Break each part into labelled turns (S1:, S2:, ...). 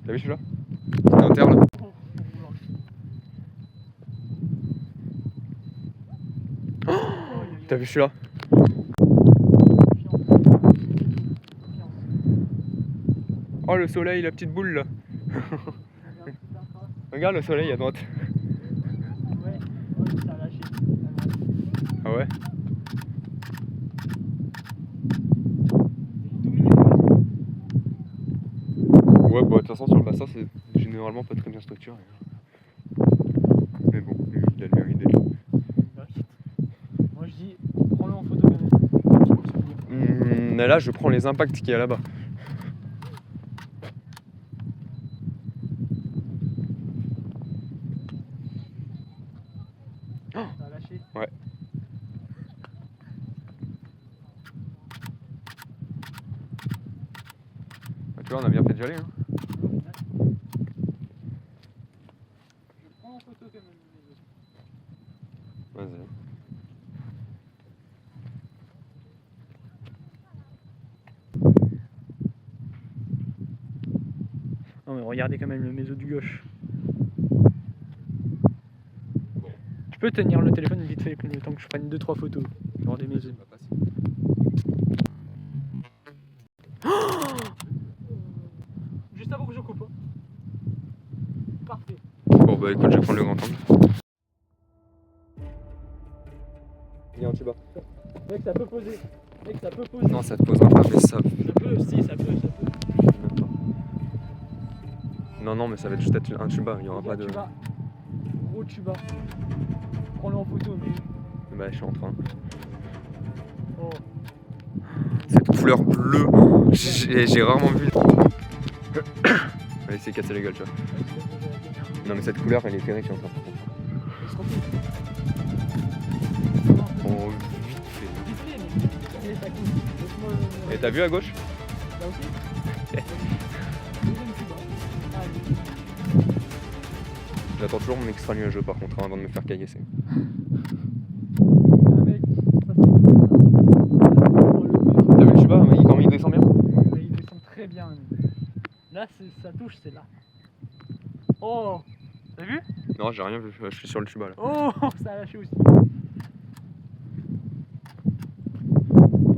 S1: T'as vu celui-là? C'était en terre là. T'as vu celui-là? Oh le soleil, la petite boule là. Regarde le soleil à droite.
S2: Ouais, ça a lâché.
S1: Ah ouais? Ouais, bah de toute façon sur le bassin c'est généralement pas très bien structuré. Mais bon, lui il a le mérite d'être là.
S2: Moi je dis, prends-le en photo quand même.
S1: Mais là je prends les impacts qu'il y a là-bas.
S2: Ça a lâché.
S1: Ouais. Bah, tu vois, on a bien fait d'y aller. Hein.
S2: Je prends en photo quand même.
S1: Vas-y.
S2: Non mais regardez quand même le méso du gauche. Tu peux tenir le téléphone vite fait le temps que je prenne 2-3 photos. Genre des mésos. Juste avant que je coupe. Parfait.
S1: Bon bah écoute, je vais prendre le grand angle. Il est en tuba.
S2: Mec, ça peut poser. Mec, ça peut poser.
S1: Non, ça te posera pas, mais ça.
S2: Ça peut, si, ça peut.
S1: Même pas. Non, non, mais ça va être juste un tuba, il y aura pas de.
S2: Tuba. Gros tuba. Prends-le en photo, mais.
S1: Bah, je suis en train.
S2: Oh.
S1: Cette couleur bleue, j'ai rarement vu. Allez, c'est casser la gueule, tu vois. Non, mais cette couleur, elle est terrible, en train. Oh, vite fait. Et t'as vu à gauche?
S2: Là aussi.
S1: J'attends toujours mon extra nuageux par contre avant de me faire caillasser. T'as vu le tuba comment il descend bien?
S2: Il descend très bien. Là, ça touche, c'est là. Oh! T'as vu?
S1: Non, j'ai rien vu, je suis sur le tuba là.
S2: Oh! Ça a lâché aussi. Oh,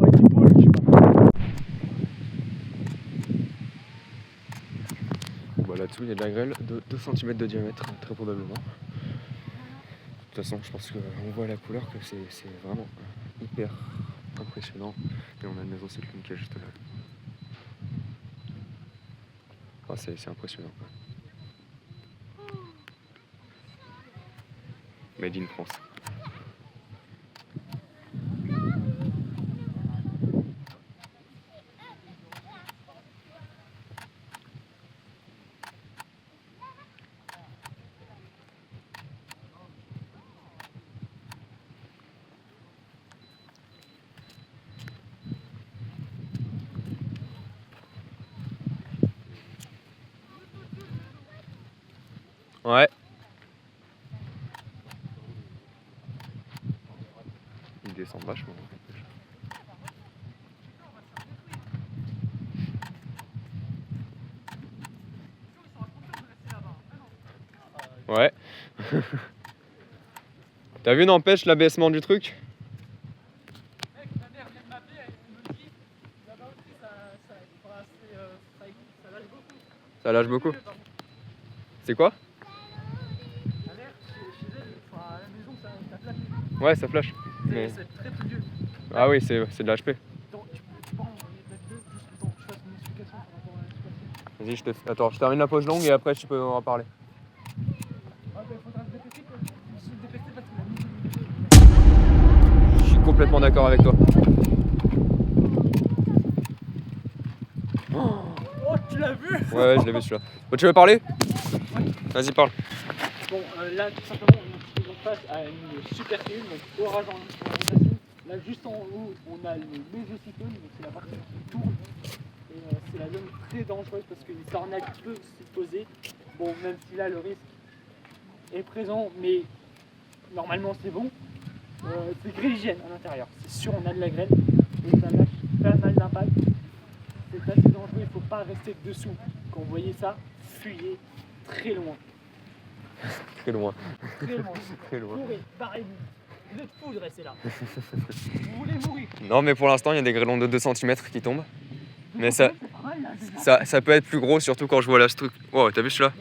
S2: il est beau le tuba.
S1: Bah, là-dessous, il y a de la grêle de 2 cm de diamètre, très probablement. De toute façon, je pense qu'on voit à la couleur que c'est vraiment hyper impressionnant. Et on a le mésocyclone qui est juste là. Ah, c'est impressionnant. Made in France. Ouais. Il descend vachement. Ouais. T'as vu, n'empêche, l'abaissement du truc?
S2: Mec, ma mère vient de m'appeler, elle me dit là-bas aussi ça lâche beaucoup.
S1: Ça lâche beaucoup. C'est quoi?
S2: Ma mère, chez elle, enfin, à la maison, ça flash.
S1: Ouais, ça flash. Mais...
S2: C'est très très vieux.
S1: Ah oui, c'est de l'HP.
S2: Attends, tu peux pas envoyer de juste le temps que je fasse une explication par rapport à la situation.
S1: Vas-y, attends, je termine la pause longue et après tu peux en reparler.
S2: Ah, ben, faudra se dépêcher quoi. Se dépêcher parce que la musique.
S1: Je suis complètement d'accord avec toi.
S2: Oh, tu l'as vu?
S1: Ouais, je l'ai vu celui-là. Bon, tu veux parler? Vas-y, parle.
S2: Bon, là, tout simplement, on est face à une super cellule, donc orage en orientation. Là, juste en haut, on a le mésocyclone, donc c'est la partie qui tourne. Et c'est la zone très dangereuse parce qu'une tornade peut s'y poser. Bon, même si là, le risque est présent, mais normalement, c'est bon. C'est grésilienne à l'intérieur. C'est sûr, on a de la grêle. Et ça lâche pas mal d'impact. C'est assez dangereux, il ne faut pas rester dessous. quand vous voyez ça, fuyez très loin.
S1: Très loin.
S2: Très loin.
S1: Très loin.
S2: Courez, barrez-vous. Vous êtes fous de rester là. Vous voulez mourir.
S1: Non, mais pour l'instant, il y a des grêlons de 2 cm qui tombent. Mais ça,
S2: C'est pas mal, là, déjà.
S1: ça peut être plus gros, surtout quand je vois la structure. Oh, t'as vu celui-là?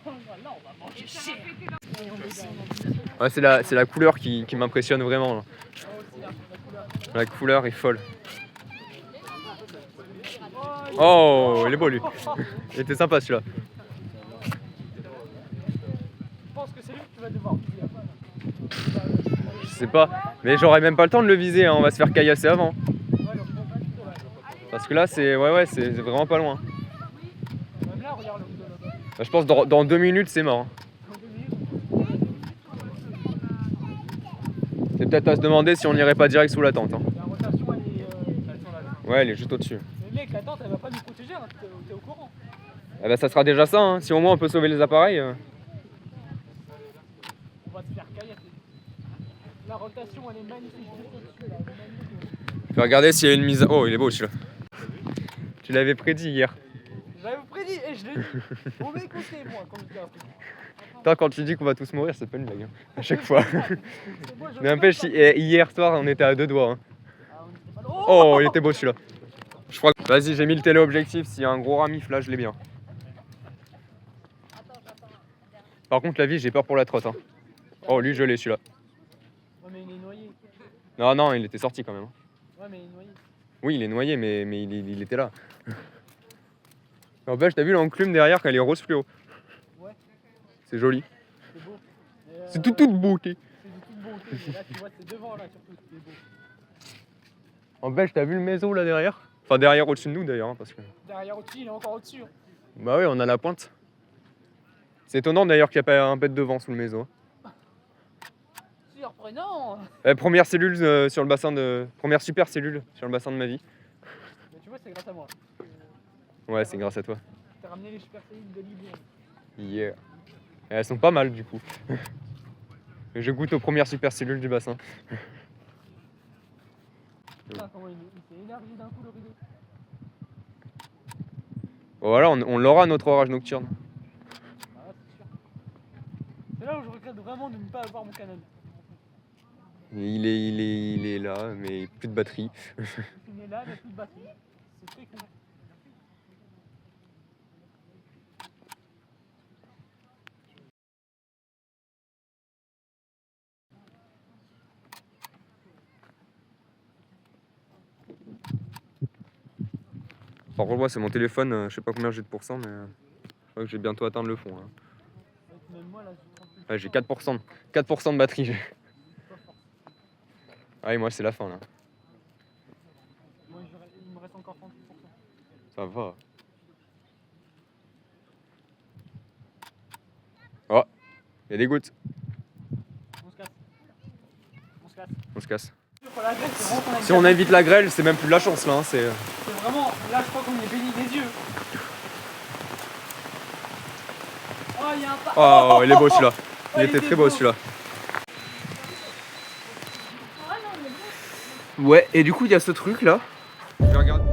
S2: Là, on va manger cher.
S1: Ouais, c'est la couleur qui m'impressionne vraiment. Là. La couleur est folle. Oh, il est beau lui. Il était sympa celui-là.
S2: Je pense que c'est lui que tu vas devoir viser.
S1: Je sais pas. Mais j'aurais même pas le temps de le viser, hein. On va se faire caillasser avant. Parce que là, c'est vraiment pas loin.
S2: Même là, regarde le rideau là-bas.
S1: Bah, je pense dans 2 minutes, c'est mort. Hein.
S2: Dans 2 minutes,
S1: C'est peut-être à se demander si on n'irait pas direct sous la tente. Hein.
S2: la rotation, elle est.
S1: Ouais, elle est juste au-dessus.
S2: Mais mec, la tente, elle va pas nous protéger, hein. T'es au courant.
S1: Eh ben, ça sera déjà ça. Hein. Si au moins on peut sauver les appareils.
S2: On va te faire caillasser. La rotation, elle est magnifique. Juste au-dessus, là. Elle est magnifique.
S1: Je vais regarder s'il y a une mise à... Oh, il est beau celui-là. Tu l'avais prédit hier.
S2: J'avais prédit et je l'ai dit. Vous m'écoutez, moi, quand je dis un truc.
S1: Toi, quand tu dis qu'on va tous mourir, c'est pas une blague. Hein. À chaque fois.
S2: Moi, je
S1: Mais n'empêche, hier soir, on était à 2 doigts. Hein.
S2: Ah, on était pas loin.
S1: Oh, il était beau celui-là. Je crois que... Vas-y, j'ai mis le téléobjectif. S'il y a un gros ramif, là, je l'ai bien. Par contre, la vie, j'ai peur pour la trotte. Hein. Oh, lui, je l'ai celui-là.
S2: Ouais, mais il est noyé.
S1: Non, non, il était sorti quand même. Hein.
S2: Ouais, mais il est noyé.
S1: Oui, il est noyé, mais il était là. N'empêche, t'as vu l'enclume derrière quand elle est rose fluo?
S2: Ouais.
S1: C'est joli.
S2: C'est beau.
S1: C'est toute beauté.
S2: C'est de toute beauté. Mais là, tu vois, c'est devant, là, surtout. C'est beau.
S1: N'empêche, t'as vu le méso là derrière? Enfin, derrière au-dessus de nous d'ailleurs. Hein, parce que...
S2: Derrière au-dessus, il est encore au-dessus. Hein.
S1: Bah oui, on a la pointe. C'est étonnant d'ailleurs qu'il n'y a pas un pet de vent sous le méso.
S2: Surprenant.
S1: Première cellule sur le bassin de... Première super cellule sur le bassin de ma vie.
S2: Mais tu vois, c'est grâce à moi.
S1: Ouais, c'est grâce à toi.
S2: T'as ramené les super cellules de Libourne.
S1: Yeah. Et elles sont pas mal du coup. Je goûte aux premières super cellules du bassin.
S2: Putain, comment il s'est énervé d'un coup, le rideau.
S1: Voilà, on l'aura notre orage nocturne.
S2: Ah, c'est sûr. C'est là où je regrette vraiment de ne pas avoir mon Canon.
S1: Il est là, mais plus de batterie.
S2: Il est là, mais plus de batterie. C'est très con.
S1: Par contre, moi, c'est mon téléphone, je sais pas combien j'ai de pourcents, mais je crois que je vais bientôt atteindre le fond. Là.
S2: Même moi, là, j'ai 38%.
S1: Ouais, j'ai 4%. 4% de batterie.
S2: Pas fort.
S1: Ah, et moi, c'est la fin là.
S2: Moi, il me reste encore 38%.
S1: Ça va. Oh, il y a des gouttes.
S2: On se casse. On se casse.
S1: On se casse.
S2: Pour la grêle, c'est vraiment qu'on a
S1: Si on évite la grêle, c'est même plus de la chance là. Hein, c'est...
S2: C'est vraiment, là, je crois qu'on est béni des yeux. Oh, il y a un pas.
S1: Oh, il est beau celui-là. Il
S2: Oh,
S1: était très beau
S2: beau.
S1: celui-là. Ouais, et du coup, il y a ce truc là. Je vais regarder.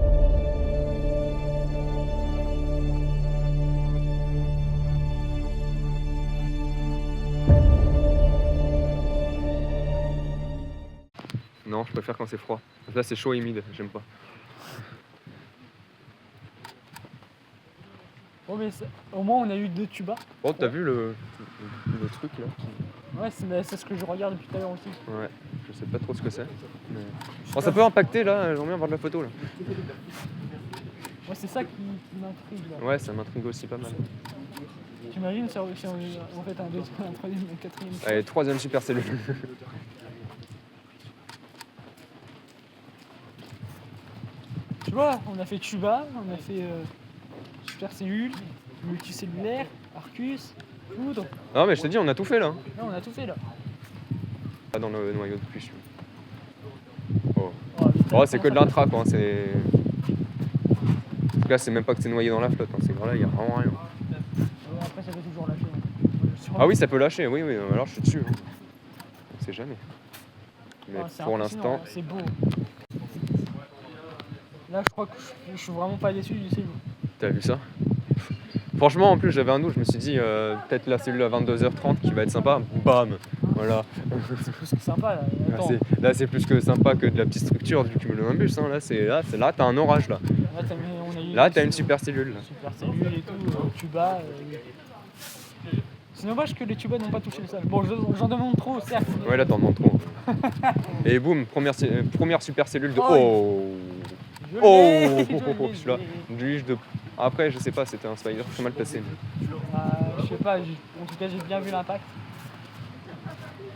S1: Non, je préfère quand c'est froid. Là, c'est chaud et humide, j'aime pas.
S2: Bon, mais au moins, on a eu 2 tubas.
S1: Oh, t'as vu le truc là?
S2: Ouais, c'est ce que je regarde depuis tout à l'heure aussi.
S1: Ouais, je sais pas trop ce que c'est. Mais... Oh, ça peut impacter là, j'aimerais bien voir de la photo là.
S2: Ouais, c'est ça qui m'intrigue là.
S1: Ouais, ça m'intrigue aussi pas mal.
S2: T'imagines si on fait un deuxième, un troisième, un quatrième.
S1: Allez, 3ème super cellule.
S2: Tu vois, on a fait tuba, on a fait super cellule, multicellulaire, Arcus, poudre.
S1: Non, mais je te dis, on a tout fait là.
S2: Là, on a tout fait là.
S1: Pas dans le noyau de plus. Oh,
S2: putain,
S1: oh c'est que de l'intra quoi. C'est... Là, c'est même pas que c'est noyé dans la flotte. Hein. C'est que là, il y a vraiment rien.
S2: Après, ça peut toujours lâcher.
S1: Ah oui, ça peut lâcher. Oui, oui. Alors je suis dessus. Hein. On sait jamais. Mais
S2: Ah, c'est
S1: pour
S2: impressionnant,
S1: l'instant.
S2: c'est beau. Là, je crois que je suis vraiment pas déçu du séjour.
S1: T'as vu ça? Franchement, en plus, j'avais un doute, je me suis dit, peut-être la cellule à 22h30 qui va être sympa. Bam. Voilà.
S2: C'est plus que sympa là. Attends.
S1: Là, c'est plus que sympa que de la petite structure du cumulonimbus. Hein. Là, t'as un orage là. Là, t'as une super cellule. Là.
S2: Super cellule et tout, tuba. C'est dommage que les tubas n'ont pas touché le sol. Bon, j'en demande trop, certes. Mais...
S1: Ouais, là, t'en demandes trop. Et boum, première super cellule de. Celui-là. Après, je sais pas, c'était un spider très mal placé.
S2: Je sais pas, en tout cas, j'ai bien vu l'impact.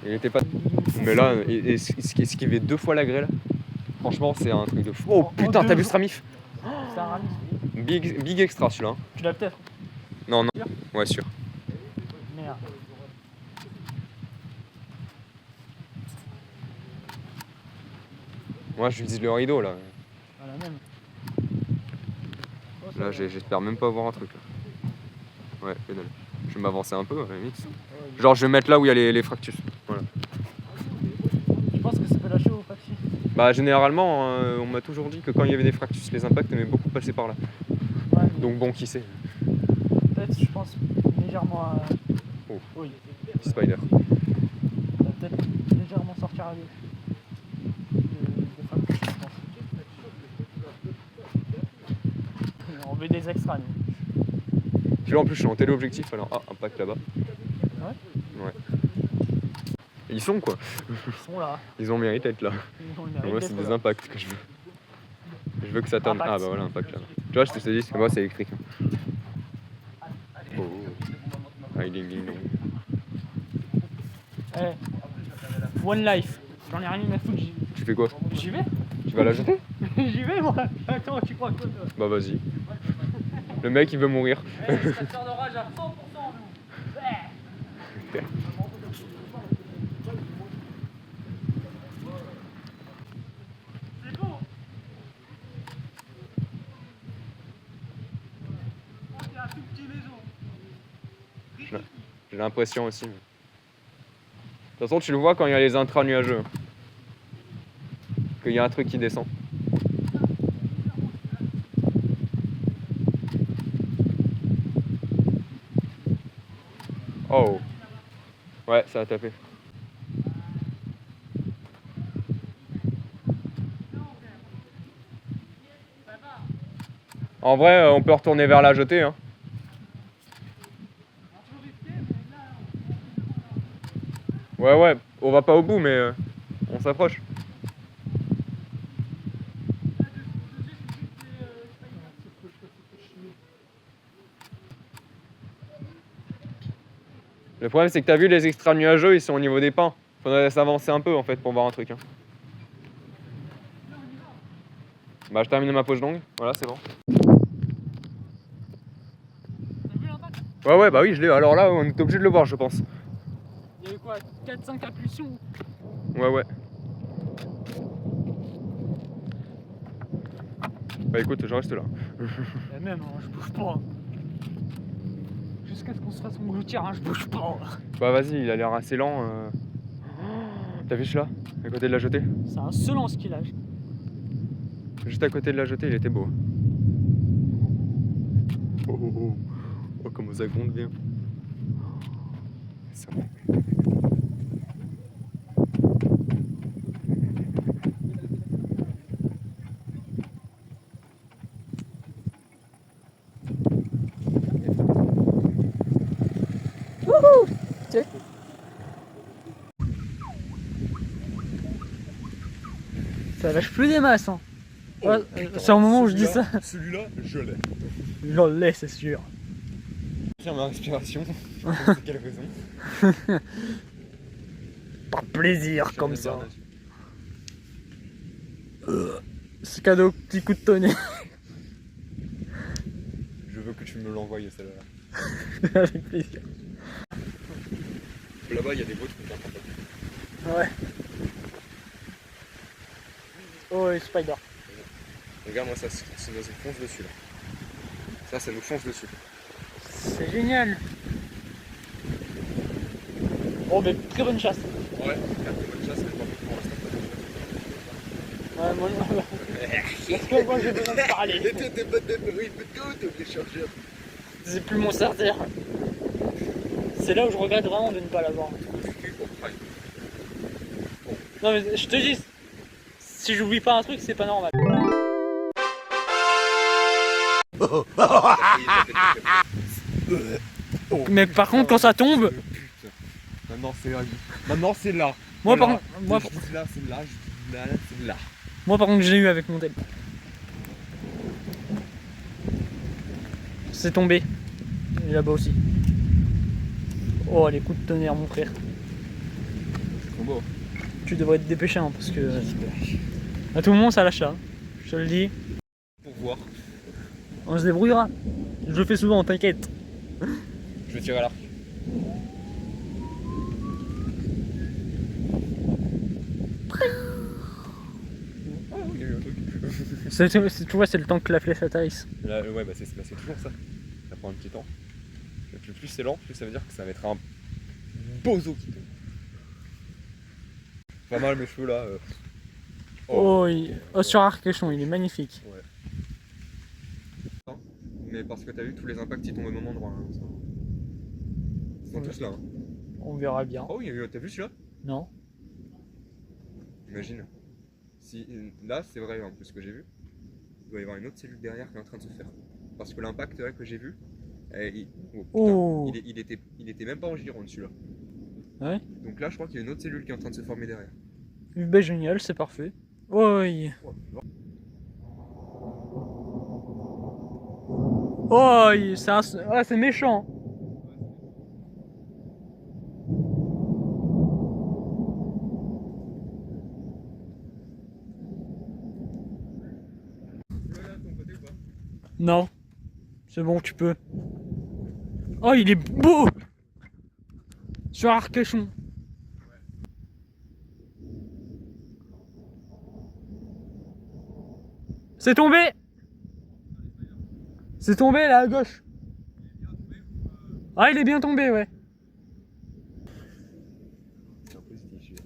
S1: Il était pas. Mais là, esquiver 2 fois la grêle, franchement, c'est un truc de fou. Oh putain, t'as vu ce ramif?
S2: C'est un ramif.
S1: Big extra celui-là.
S2: Tu l'as peut-être?
S1: Non. Ouais, sûr.
S2: Merde.
S1: Moi, je vise le rideau là.
S2: Voilà, même.
S1: Là, j'espère même pas voir un truc là. Ouais, pédale. Je vais m'avancer un peu à la limite. Genre, je vais mettre là où il y a les fractus. Voilà.
S2: Je pense que ça peut lâcher au fractus.
S1: Bah, généralement, on m'a toujours dit que quand il y avait des fractus, les impacts aimaient beaucoup passer par là.
S2: Ouais,
S1: donc bon, qui sait.
S2: Peut-être, je pense, légèrement à...
S1: Oh.
S2: Oui.
S1: Spider.
S2: Peut-être légèrement sortir à gauche. De fractus, je pense. On veut des extras, nous.
S1: Puis là, en plus, je suis en téléobjectif, alors impact là-bas.
S2: Ouais.
S1: Ils sont quoi.
S2: Ils sont là.
S1: Ils ont mérité d'être là. Moi, c'est des impacts que je veux. Je veux que ça tonne. Ah bah voilà, impact là-bas. Tu vois, je te dis, moi, c'est électrique. Oh. Ding ding dong.
S2: Hey. One life. J'en ai rien à foutre.
S1: Tu fais quoi?
S2: J'y vais.
S1: Tu vas la jeter?
S2: J'y vais, moi. Attends, tu crois quoi, toi?
S1: Bah vas-y. Le mec, il veut mourir.
S2: Ça sort d'orage à 100%, nous. C'est bon. C'est un tout petit maison.
S1: J'ai l'impression aussi. Mais... de toute façon, tu le vois quand il y a les intras nuageux. Qu'il y a un truc qui descend. Oh. Ouais, ça a tapé. En vrai, on peut retourner vers la jetée. Hein. Ouais, on va pas au bout, mais on s'approche. Le problème, c'est que t'as vu les extra nuageux, ils sont au niveau des pins. Faudrait s'avancer un peu en fait pour voir un truc. Hein. Bah, je termine ma pause longue. Voilà, c'est bon. Ouais, bah oui, je l'ai. Alors là, on est obligé de le voir, je pense.
S2: Il y a eu quoi, 4-5 impulsions?
S1: Ouais. Bah écoute, je reste là.
S2: Et même, hein, je bouge pas. Jusqu'à ce qu'on se fasse engloutir, hein, je bouge pas.
S1: Bah vas-y, il a l'air assez lent. T'as vu celui-là? À côté de la jetée?
S2: C'est un seul en skillage.
S1: Juste à côté de la jetée, il était beau. Oh, comment ça gronde bien. Ça.
S2: Ça lâche plus des masses, hein. Ouais, c'est au moment où je dis ça.
S1: Celui-là, je l'ai.
S2: Je l'ai, c'est sûr.
S1: Tiens, ma respiration. C'est quelle raison?
S2: Par plaisir, comme ça. C'est cadeau, petit coup de tonnet.
S1: Je veux que tu me l'envoies celle-là.
S2: Avec plaisir.
S1: Là-bas, il y a des beaux trucs.
S2: Ouais. Oh, et Spider.
S1: Regarde-moi ça, ça nous fonce dessus là. Ça nous fonce dessus.
S2: C'est génial. Oh, mais très bonne chasse.
S1: Ouais, très bonne chasse, mais pour l'instant, pas de
S2: Ouais, moi non. Parce que moi j'ai besoin de parler.
S1: T'es pas de bruit, mais tout, t'es obligé de changer.
S2: C'est plus mon starter. C'est là où je regrette vraiment de ne pas l'avoir. Non mais je te dis, si j'oublie pas un truc, c'est pas normal. Mais par contre, quand ça tombe.
S1: Maintenant c'est là. Maintenant c'est là.
S2: Moi,
S1: voilà.
S2: par contre, moi,
S1: je dis là, c'est là, je dis là, c'est là.
S2: moi, par contre, je l'ai eu avec mon tel. C'est tombé. Et là-bas aussi. Oh, les coups de tonnerre, mon frère.
S1: C'est trop beau.
S2: Tu devrais te dépêcher, hein, parce que. À tout moment, ça lâche là. Je te le dis.
S1: Pour voir.
S2: On se débrouillera. Je le fais souvent, t'inquiète.
S1: Je vais tirer à l'arc. Oh, il y a eu un truc.
S2: Tu vois, c'est le temps que la flèche atterrisse.
S1: Là, ouais, bah c'est toujours ça. Ça prend un petit temps. Et plus c'est lent, plus ça veut dire que ça va être un bozo qui tombe. Pas mal mes cheveux là.
S2: Oh, sur Arcachon, il est magnifique.
S1: Ouais. Mais parce que t'as vu tous les impacts qui tombent au moment droit. Hein, ils sont tous là. Hein.
S2: On verra bien.
S1: Oh, t'as vu celui-là?
S2: Non.
S1: Imagine. Si là, c'est vrai en plus ce que j'ai vu. Il doit y avoir une autre cellule derrière qui est en train de se faire. Parce que l'impact là, que j'ai vu, il était même pas en giron celui-là.
S2: Ouais.
S1: Donc là, je crois qu'il y a une autre cellule qui est en train de se former derrière.
S2: Ben génial, c'est parfait. Oh, oh, c'est méchant. Non, c'est bon, tu peux. Oh, il est beau sur Arcachon. C'est tombé. C'est tombé là à gauche. Ah, il est bien tombé, ouais.
S1: C'est un positif celui-là.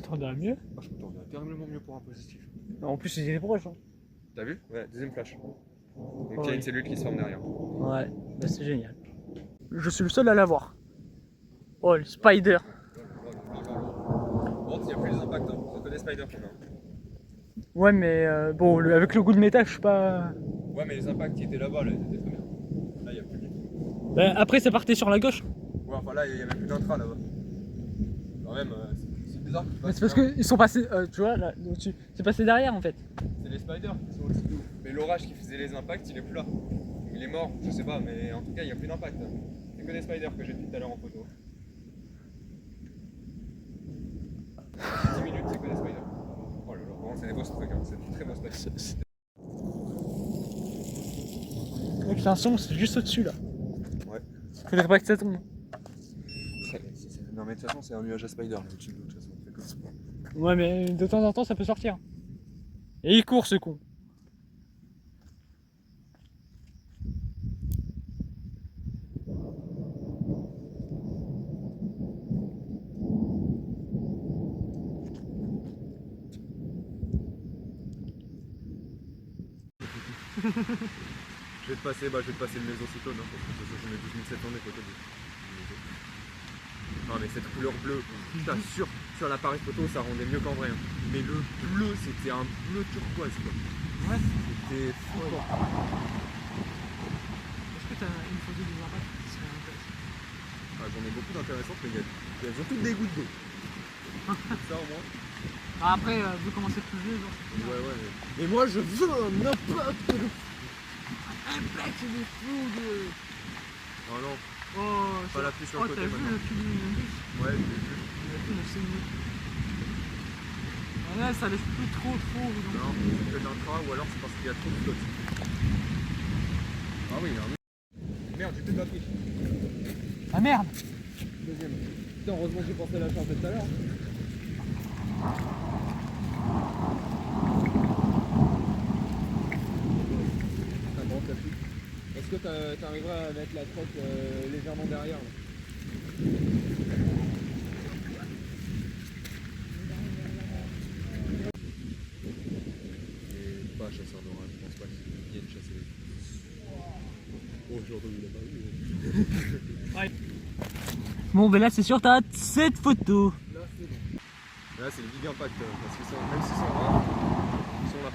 S2: T'entendras mieux.
S1: Ah, je m'entendais terriblement mieux pour un positif.
S2: En plus, il est proche. Hein.
S1: T'as vu? Ouais, deuxième flash. Donc
S2: Oh,
S1: il y a
S2: oui.
S1: une cellule qui se forme derrière.
S2: Ouais, bah c'est génial. Je suis le seul à l'avoir. Oh, le spider.
S1: Bon, il n'y a plus les impacts, hein. C'est que des spiders qu'on a.
S2: Ouais, mais bon, avec le goût de métal, je suis pas.
S1: Ouais, mais les impacts qui étaient là-bas, là, ils étaient très bien. Là, il n'y a plus du tout.
S2: Bah, après, ça partait sur la gauche.
S1: Ouais, enfin là, il n'y avait plus d'intra là-bas. Quand même, c'est bizarre.
S2: Mais c'est parce qu'ils sont passés, tu vois, là, au-dessus. C'est passé derrière en fait.
S1: C'est les spiders qui sont au-dessus de nous. Mais l'orage qui faisait les impacts, il est plus là. Il est mort, je sais pas, mais en tout cas, il n'y a plus d'impact. C'est que des spiders que j'ai vu tout à l'heure en photo. 10 minutes, c'est que des spiders. Oh là là, vraiment, c'est des beaux trucs, hein. C'est des très beaux spiders.
S2: Donc, c'est un son, c'est juste au-dessus là.
S1: Ouais.
S2: Faudrait pas que ça tombe.
S1: Non, mais de toute façon, c'est un nuage à spider là au-dessus de nous, de toute façon.
S2: Ouais, mais de temps en temps, ça peut sortir. Et il court ce con.
S1: Je vais te passer le mésocyclone, hein, parce que de toute façon, j'en ai 12 700 des photos. Non, mais cette couleur bleue, putain, sur l'appareil photo, ça rendait mieux qu'en vrai. Hein. Mais le bleu, c'était un bleu turquoise, quoi.
S2: Ouais.
S1: C'était fou, quoi.
S2: Est-ce que t'as une photo des impacts qui serait intéressante?
S1: Ah, j'en ai beaucoup d'intéressantes, mais elles ont toutes des gouttes d'eau. Ça au moins.
S2: Ah, après, vu comment c'est plus vieux, genre.
S1: Ouais. Mais moi, je veux un impact.
S2: Impact de foudre.
S1: Oh non,
S2: Oh,
S1: pas la pluie sur le côté
S2: t'as vu
S1: maintenant.
S2: le film Nimbus?
S1: Ouais, je l'ai vu.
S2: Il a fait une scène. Ah là, ça laisse plus trop. Donc...
S1: Non, c'est que d'intra, ou alors c'est parce qu'il y a trop de flotte. Ah oui, il y a un... Merde, j'ai peut-être pas pris.
S2: Ah merde.
S1: Deuxième. Putain, heureusement que j'ai pensé à la charger tout à l'heure.
S3: toi t'arriveras à mettre la trotte légèrement derrière. Là. Et pas chasseur d'orage, je pense pas qu'ils viennent chasser les. Oh, j'ai entendu la parole.
S2: Bon, ben là, c'est sur ta cette photo.
S3: Là, c'est bon. Là, c'est le big impact, parce que même s'ils sont rares, ils sont là.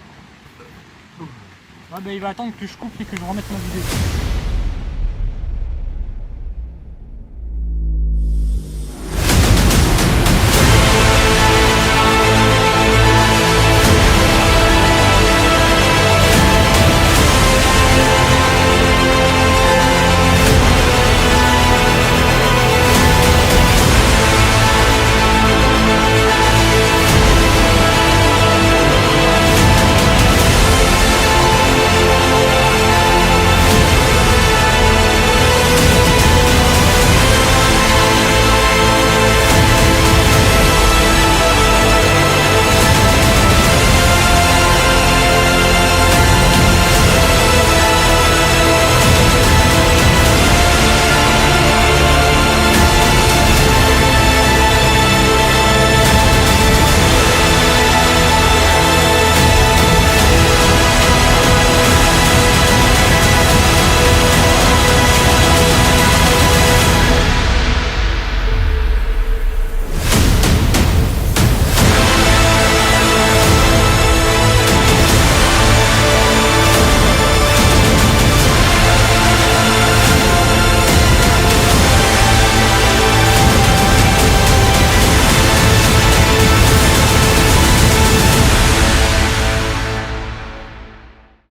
S2: Ah, ben il va attendre que je coupe et que je remette ma vidéo.